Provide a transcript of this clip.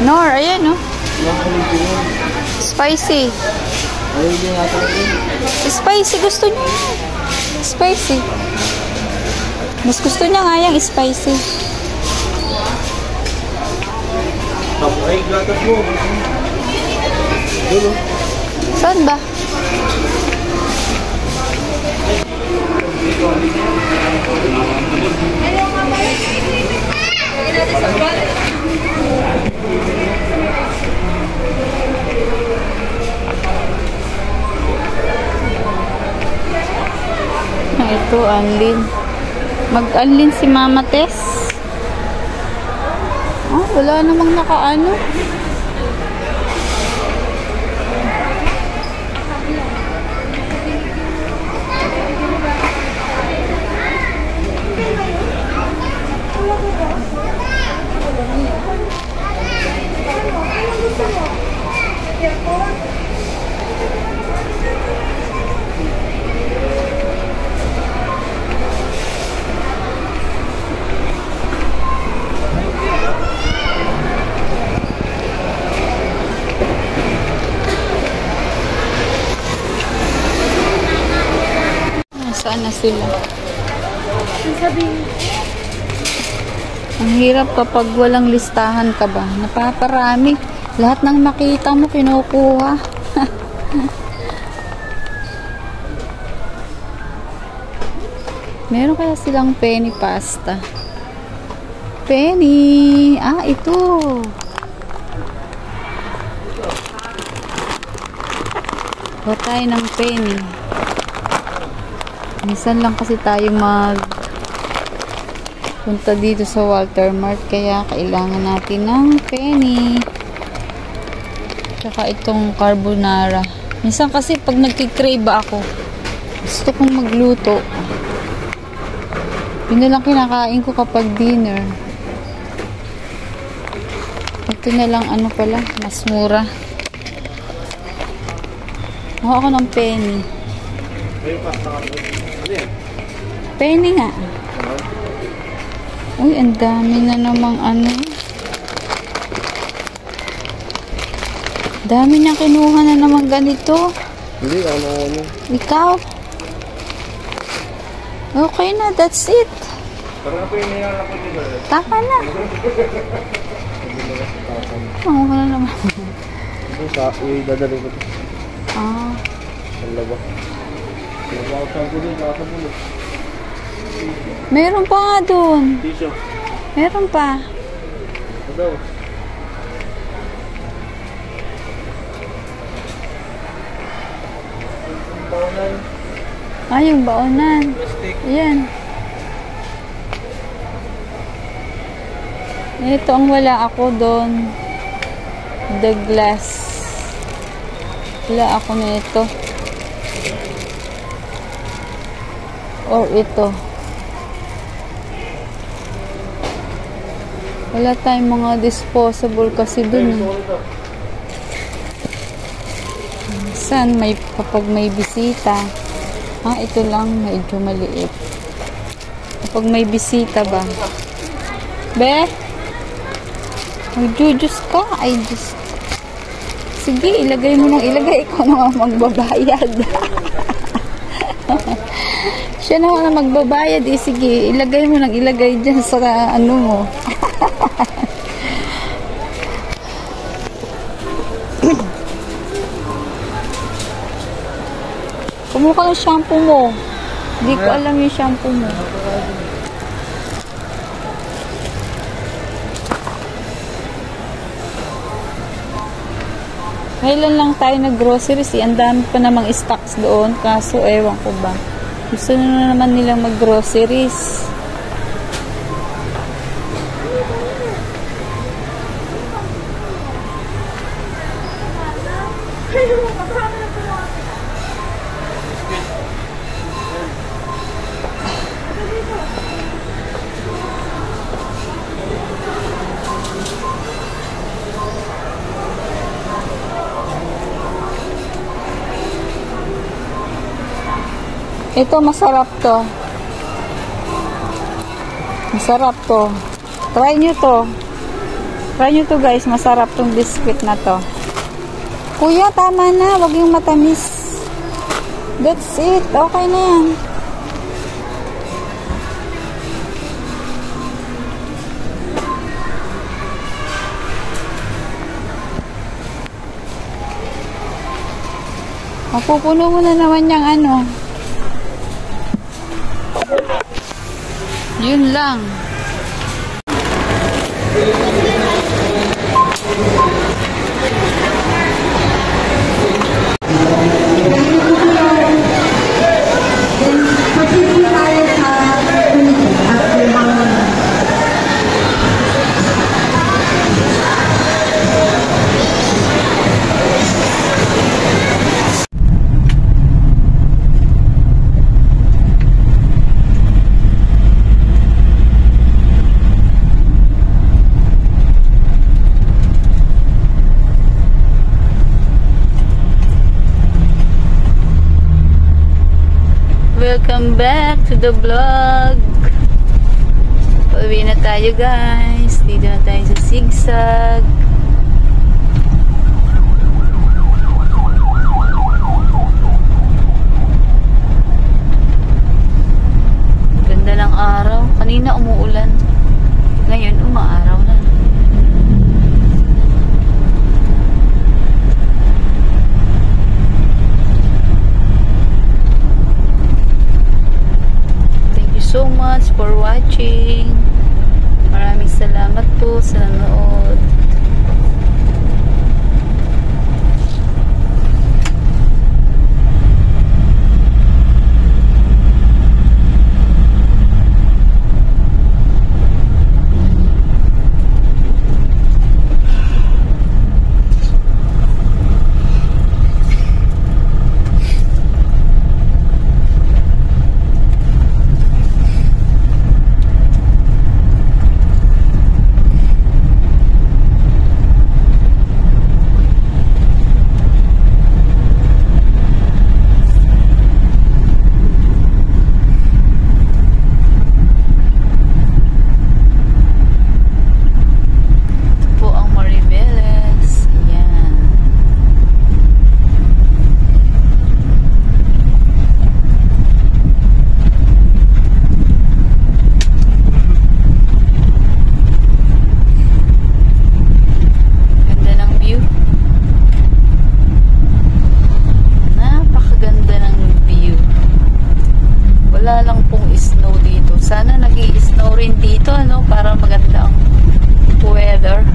Nor, ayan, no? Spicy. Spicy, gusto niya. Spicy. Mas gusto niya nga yung spicy. Ay, gatas mo. Dulo. Saan ba? Ito, Anlin. Mag-anlin si Mama Tess. Oh, wala namang nakaano. Saan na sila? Ang hirap kapag walang listahan ka ba? Napaparami. Lahat ng makita mo kinukuha. Meron kaya silang penny pasta? Penny! Ah, ito! Huwag tayo ng penny. Minsan lang kasi tayo punta dito sa Walter Mart, kaya kailangan natin ng penny. Tsaka itong carbonara. Minsan kasi pag nagki-crave ako, gusto kong magluto. Yun na lang kinakain ko kapag dinner. Ito na lang ano pala, mas mura. Nakuha ako ng penny. Penny nga. Uy, ang dami na namang ano. Dami na kinuha na naman ganito. Hindi, ano. Ikaw? Okay na, that's it. Taka na. Oo, ka na naman. Dadali ko. Ah. Ang laba. Meron pa nga doon. Tisyo. Meron pa. Ito daw. Baonan. Ah, yung baonan. Ayan. Ito ang wala ako doon. The glass. Wala ako na ito. Or ito. Wala tayong mga disposable kasi dun. Saan may, kapag may bisita. Ah, ito lang medyo maliit. Kapag may bisita ba? Be? Magjujus ka? Ay, Diyos. Sige, ilagay mo nang ilagay. Ikaw na magbabayad. Siya naman na magbabayad. Eh, sige, ilagay mo nang ilagay dyan sa ano mo. Kumuha ka ng shampoo mo. Hindi ko alam yung shampoo mo. Kailan lang tayo nag-groceries eh. Ang dami pa namang stocks doon. Kaso, ewan ko ba. Gusto na naman nilang mag-groceries. Ito, masarap to. Masarap to. Try nyo to. Try nyo to guys, masarap tong biscuit na to. Kuya, tama na, wag yung matamis. That's it, okay na yan. Mapupuno mo na naman yung ano. Yun lang. Welcome back to the vlog. Pauwi na tayo guys. Dito na tayo sa Sigsag. Ganda ng araw. Kanina umuulan. Ngayon umaaraw na. So much for watching. Maraming salamat po sa nanood. Wala lang pong snow dito. Sana nag-i-snow rin dito, no? Para maganda ang weather.